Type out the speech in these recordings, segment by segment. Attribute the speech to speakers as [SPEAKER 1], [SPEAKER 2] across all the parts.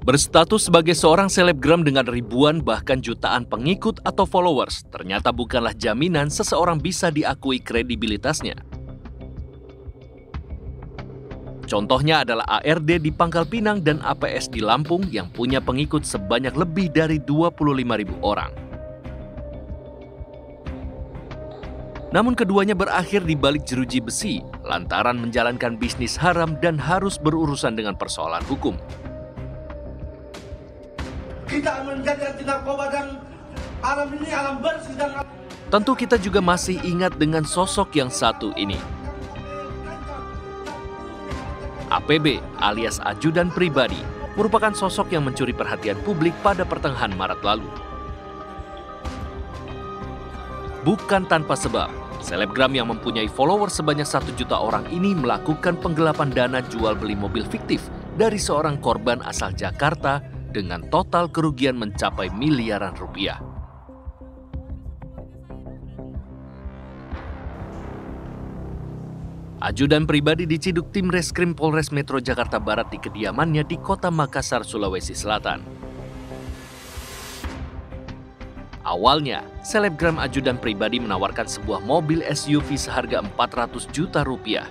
[SPEAKER 1] Berstatus sebagai seorang selebgram dengan ribuan bahkan jutaan pengikut atau followers ternyata bukanlah jaminan seseorang bisa diakui kredibilitasnya. Contohnya adalah ARD di Pangkal Pinang dan APS di Lampung yang punya pengikut sebanyak lebih dari 25.000 orang. Namun keduanya berakhir di balik jeruji besi lantaran menjalankan bisnis haram dan harus berurusan dengan persoalan hukum.
[SPEAKER 2] Kita menjaga narkoba dan alam ini alam bersih dan
[SPEAKER 1] Tentu kita juga masih ingat dengan sosok yang satu ini. APB alias ajudan pribadi merupakan sosok yang mencuri perhatian publik pada pertengahan Maret lalu. Bukan tanpa sebab, selebgram yang mempunyai followers sebanyak 1 juta orang ini melakukan penggelapan dana jual beli mobil fiktif dari seorang korban asal Jakarta dengan total kerugian mencapai miliaran rupiah. Ajudan pribadi diciduk tim Reskrim Polres Metro Jakarta Barat di kediamannya di Kota Makassar, Sulawesi Selatan. Awalnya, selebgram ajudan pribadi menawarkan sebuah mobil SUV seharga 400 juta rupiah.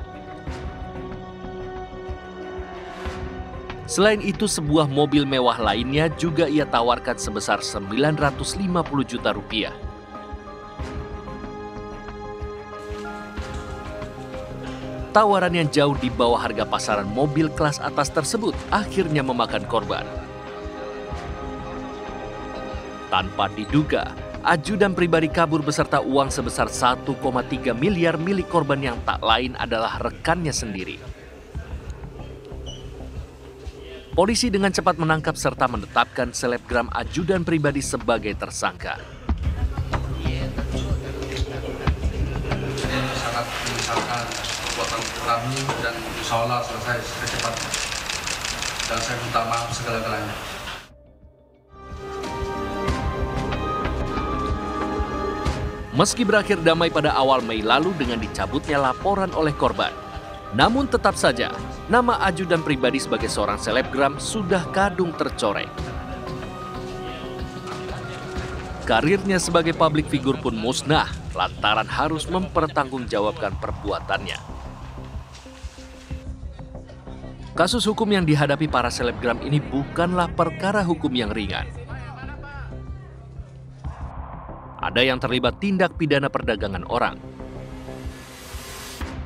[SPEAKER 1] Selain itu, sebuah mobil mewah lainnya juga ia tawarkan sebesar 950 juta rupiah. Tawaran yang jauh di bawah harga pasaran mobil kelas atas tersebut akhirnya memakan korban. Tanpa diduga, ajudan pribadi kabur beserta uang sebesar 1,3 miliar milik korban yang tak lain adalah rekannya sendiri. Polisi dengan cepat menangkap serta menetapkan selebgram ajudan pribadi sebagai tersangka.
[SPEAKER 3] Sangat menyesalkan perbuatan kami dan insya Allah selesai secepatnya. Dan saya minta maaf segala-galanya.
[SPEAKER 1] Meski berakhir damai pada awal Mei lalu dengan dicabutnya laporan oleh korban, namun tetap saja nama ajudan pribadi sebagai seorang selebgram sudah kadung tercoreng. Karirnya sebagai publik figur pun musnah lantaran harus mempertanggungjawabkan perbuatannya. Kasus hukum yang dihadapi para selebgram ini bukanlah perkara hukum yang ringan. Ada yang terlibat tindak pidana perdagangan orang.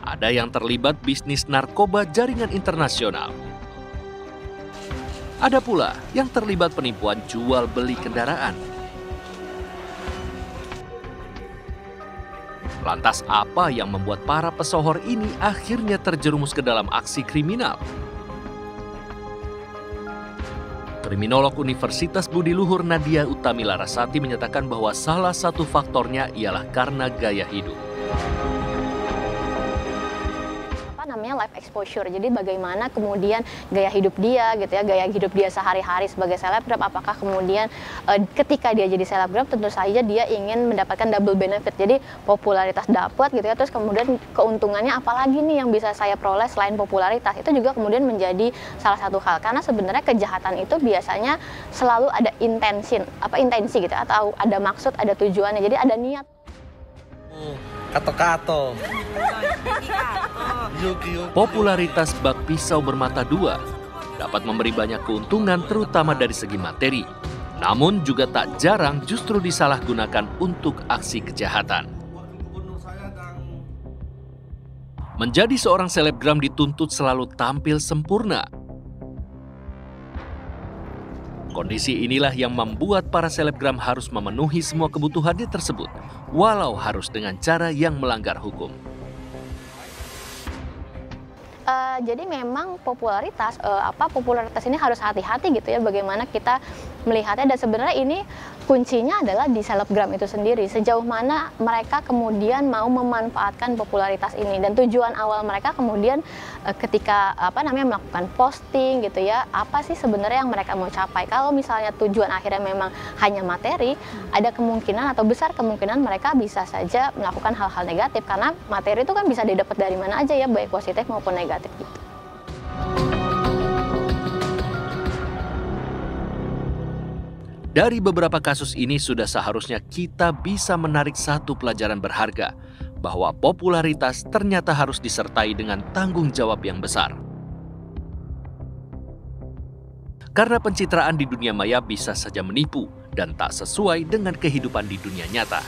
[SPEAKER 1] Ada yang terlibat bisnis narkoba jaringan internasional. Ada pula yang terlibat penipuan jual beli kendaraan. Lantas apa yang membuat para pesohor ini akhirnya terjerumus ke dalam aksi kriminal? Kriminolog Universitas Budi Luhur Nadia Utami Larasati menyatakan bahwa salah satu faktornya ialah karena gaya hidup.
[SPEAKER 4] Life exposure. Jadi bagaimana kemudian gaya hidup dia gitu ya, gaya hidup dia sehari-hari sebagai selebgram, apakah kemudian ketika dia jadi selebgram tentu saja dia ingin mendapatkan double benefit. Jadi popularitas dapat gitu ya, terus kemudian keuntungannya apalagi nih yang bisa saya peroleh selain popularitas. Itu juga kemudian menjadi salah satu hal karena sebenarnya kejahatan itu biasanya selalu ada intensi gitu atau ada maksud, ada tujuannya. Jadi ada niat.
[SPEAKER 2] kato-kato.
[SPEAKER 1] Popularitas bak pisau bermata dua dapat memberi banyak keuntungan terutama dari segi materi. Namun juga tak jarang justru disalahgunakan untuk aksi kejahatan. Menjadi seorang selebgram dituntut selalu tampil sempurna. Kondisi inilah yang membuat para selebgram harus memenuhi semua kebutuhannya tersebut, walau harus dengan cara yang melanggar hukum.
[SPEAKER 4] Jadi memang popularitas ini harus hati-hati gitu ya, bagaimana kita melihatnya, dan sebenarnya ini kuncinya adalah di selebgram itu sendiri, sejauh mana mereka kemudian mau memanfaatkan popularitas ini, dan tujuan awal mereka kemudian ketika melakukan posting gitu ya, apa sih sebenarnya yang mereka mau capai. Kalau misalnya tujuan akhirnya memang hanya materi, ada kemungkinan atau besar kemungkinan mereka bisa saja melakukan hal-hal negatif, karena materi itu kan bisa didapat dari mana aja ya, baik positif maupun negatif gitu.
[SPEAKER 1] Dari beberapa kasus ini sudah seharusnya kita bisa menarik satu pelajaran berharga, bahwa popularitas ternyata harus disertai dengan tanggung jawab yang besar. Karena pencitraan di dunia maya bisa saja menipu dan tak sesuai dengan kehidupan di dunia nyata.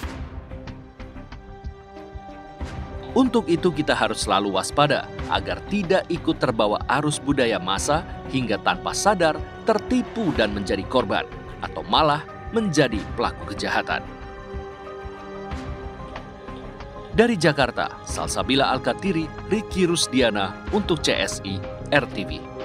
[SPEAKER 1] Untuk itu kita harus selalu waspada agar tidak ikut terbawa arus budaya massa hingga tanpa sadar tertipu dan menjadi korban atau malah menjadi pelaku kejahatan. Dari Jakarta, Salsabila Al-Katiri, Ricky Rusdiana untuk CSI RTV.